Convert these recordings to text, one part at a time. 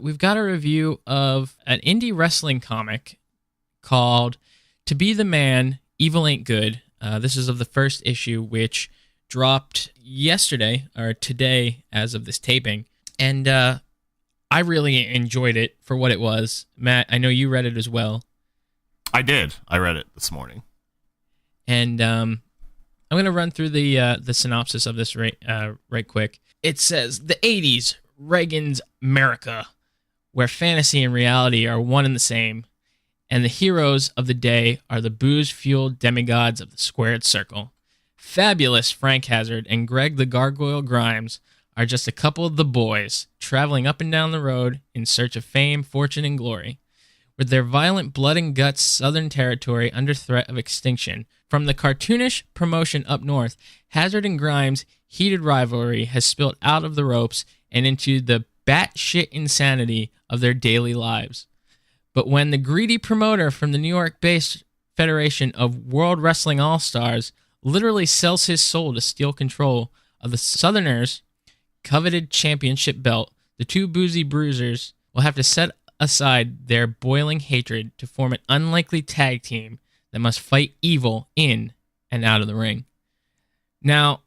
we've got a review of an indie wrestling comic called To Be the Man, Evil Ain't Good. This is of the first issue, which dropped yesterday, or today as of this taping. And I really enjoyed it for what it was. Matt, I know you read it as well. I did. I read it this morning. And I'm going to run through the synopsis of this right quick. It says, the 80s, Reagan's Murica, where fantasy and reality are one and the same, and the heroes of the day are the booze-fueled demigods of the squared circle. Fabulous Frank Hazard and Greg the Gargoyle Grimes are just a couple of the boys traveling up and down the road in search of fame, fortune, and glory. With their violent blood and guts southern territory under threat of extinction, from the cartoonish promotion up north, Hazard and Grimes' heated rivalry has spilled out of the ropes and into the batshit insanity of their daily lives. But when the greedy promoter from the New York-based Federation of World Wrestling All-Stars literally sells his soul to steal control of the Southerners' coveted championship belt, the two boozy bruisers will have to set aside their boiling hatred to form an unlikely tag team that must fight evil in and out of the ring. Now,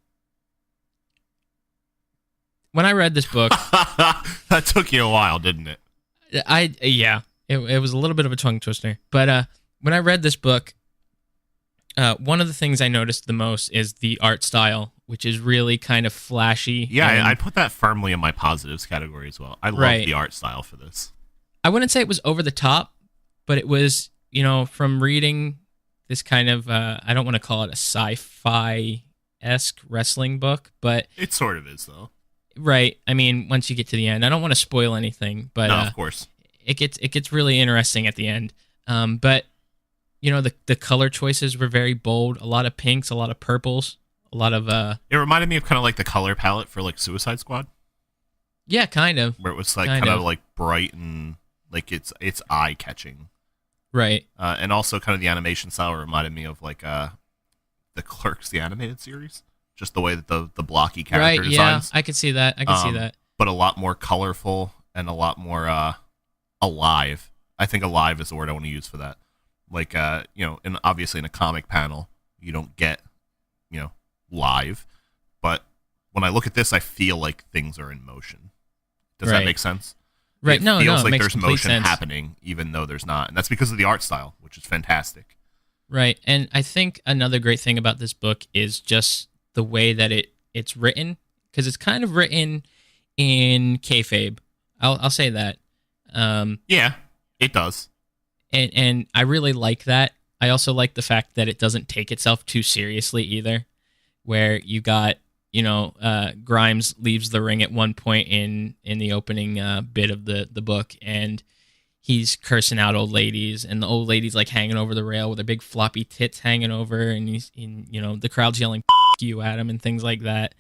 when I read this book... That took you a while, didn't it? It was a little bit of a tongue twister. But when I read this book, one of the things I noticed the most is the art style, which is really kind of flashy. Yeah, I put that firmly in my positives category as well. I love the art style for this. I wouldn't say it was over the top, but it was, from reading this kind of, I don't want to call it a sci-fi-esque wrestling book, but... It sort of is, though. Right. I mean, once you get to the end, I don't want to spoil anything, but... No, of course. It gets really interesting at the end. But, the color choices were very bold. A lot of pinks, a lot of purples, a lot of... It reminded me of kind of like the color palette for, like, Suicide Squad. Yeah, kind of. Where it was, like, kind of like, bright and... Like, it's eye-catching. Right. And also kind of the animation style reminded me of, like, the Clerks, the animated series. Just the way that the blocky character designs. Yeah, I could see that. See that. But a lot more colorful and a lot more alive. I think alive is the word I want to use for that. Like, and obviously in a comic panel, you don't get, live. But when I look at this, I feel like things are in motion. Does that make sense? Right. It feels like makes there's motion sense. happening, even though there's not. And that's because of the art style, which is fantastic. Right. And I think another great thing about this book is just the way that it's written, because it's kind of written in kayfabe. I'll say that. Yeah, it does. And I really like that. I also like the fact that it doesn't take itself too seriously either, where you got... Grimes leaves the ring at one point in the opening bit of the book, and he's cursing out old ladies, and the old lady's like hanging over the rail with her big floppy tits hanging over, and the crowd's yelling "F you" at him and things like that.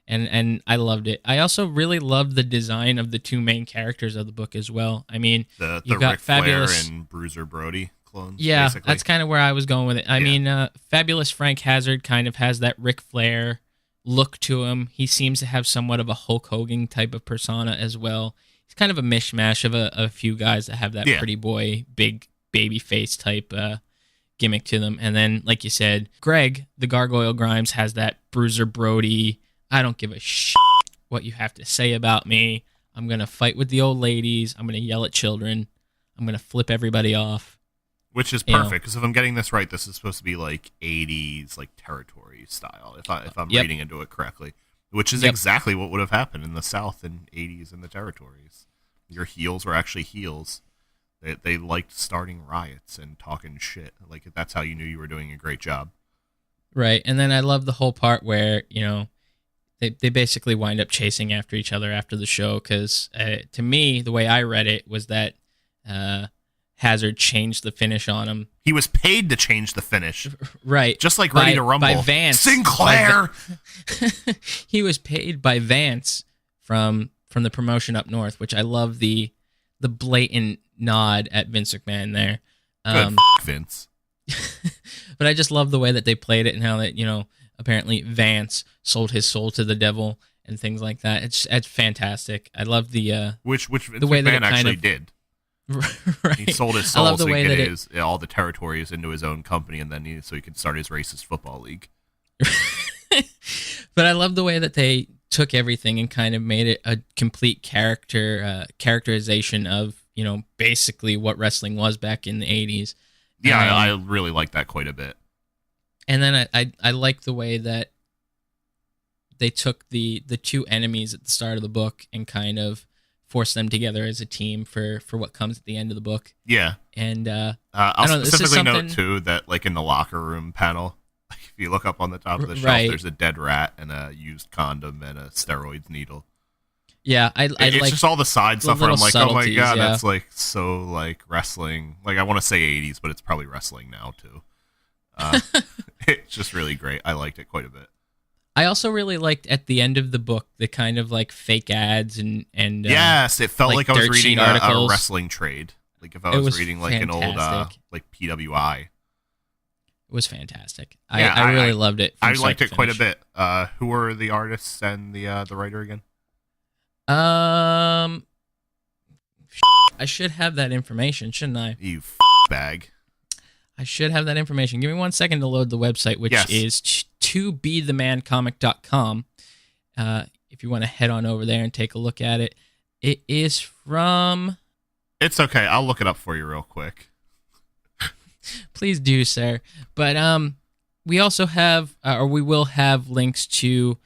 And I loved it. I also really loved the design of the two main characters of the book as well. I mean, you've got Ric Flair and Bruiser Brody clones. Yeah, basically. That's kind of where I was going with it. I mean, Fabulous Frank Hazard kind of has that Ric Flair look to him. He seems to have somewhat of a Hulk Hogan type of persona as well. He's kind of a mishmash of a few guys that have that pretty boy, big baby face type gimmick to them. And then, like you said, Greg, the Gargoyle Grimes, has that Bruiser Brody, I don't give a shit what you have to say about me. I'm going to fight with the old ladies. I'm going to yell at children. I'm going to flip everybody off. Which is perfect, because if I'm getting this right, this is supposed to be like 80s, like territory style, if I'm reading into it correctly. Which is exactly what would have happened in the South in 80s in the territories. Your heels were actually heels. They liked starting riots and talking shit. Like, that's how you knew you were doing a great job. Right, and then I love the whole part where, they basically wind up chasing after each other after the show, because to me, the way I read it was that... Hazard changed the finish on him. He was paid to change the finish. Right. Just like Ready to Rumble. By Vance. Sinclair! He was paid by Vance from the promotion up north, which I love the blatant nod at Vince McMahon there. Good Vince. But I just love the way that they played it and how that, apparently Vance sold his soul to the devil and things like that. It's fantastic. I love the which the way that it actually kind of, did. right. He sold his soul so he could get all the territories into his own company, and then so he could start his racist football league. But I love the way that they took everything and kind of made it a complete characterization of, basically what wrestling was back in the 80s. Yeah, I really like that quite a bit. And then I like the way that they took the two enemies at the start of the book and kind of forced them together as a team for what comes at the end of the book. Yeah. And I'll specifically note, too, that like in the locker room panel, if you look up on the top of the shelf, there's a dead rat and a used condom and a steroids needle. Yeah, it's like just all the side stuff where I'm like, oh my god, yeah. that's like so like wrestling. Like I want to say 80s, but it's probably wrestling now too. It's just really great. I liked it quite a bit. I also really liked at the end of the book the kind of like fake ads and yes, it felt like I was reading a wrestling trade. Like if I was reading like an old like PWI. It was fantastic. I really loved it. I liked it quite a bit. Who were the artists and the writer again? I should have that information, shouldn't I? You bag. I should have that information. Give me 1 second to load the website, which is tobethemancomic.com. If you want to head on over there and take a look at it. It is from... It's okay. I'll look it up for you real quick. Please do, sir. But we also have, or we will have links to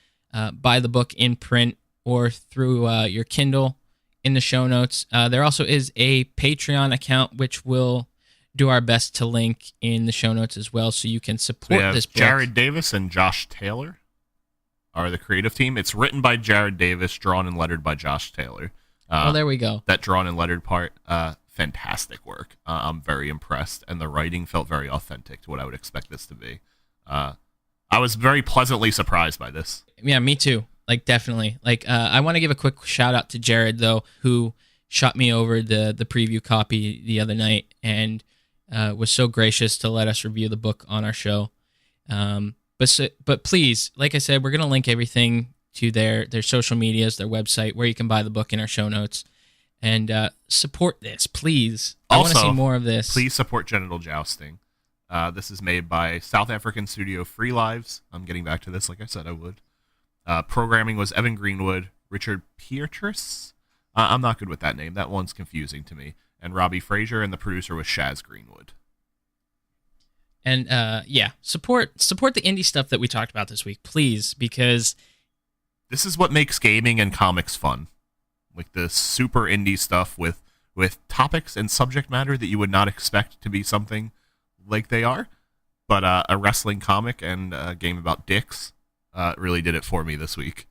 buy the book in print or through your Kindle in the show notes. There also is a Patreon account, which we'll do our best to link in the show notes as well, so you can support this book. Jared Davis and Josh Taylor are the creative team. It's written by Jared Davis, drawn and lettered by Josh Taylor. There we go. That drawn and lettered part, fantastic work. I'm very impressed, and the writing felt very authentic to what I would expect this to be. I was very pleasantly surprised by this. Yeah, me too. Like, definitely. Like, I want to give a quick shout out to Jared, though, who shot me over the preview copy the other night and was so gracious to let us review the book on our show. But please, like I said, we're going to link everything to their social medias, their website, where you can buy the book in our show notes. And support this, please. I want to see more of this. Please support Genital Jousting. This is made by South African studio Free Lives. I'm getting back to this like I said I would. Programming was Evan Greenwood, Richard Pietrus. I'm not good with that name. That one's confusing to me. And Robbie Frazier, and the producer was Shaz Greenwood. And support the indie stuff that we talked about this week, please, because this is what makes gaming and comics fun. Like the super indie stuff with topics and subject matter that you would not expect to be something like they are. But a wrestling comic and a game about dicks really did it for me this week.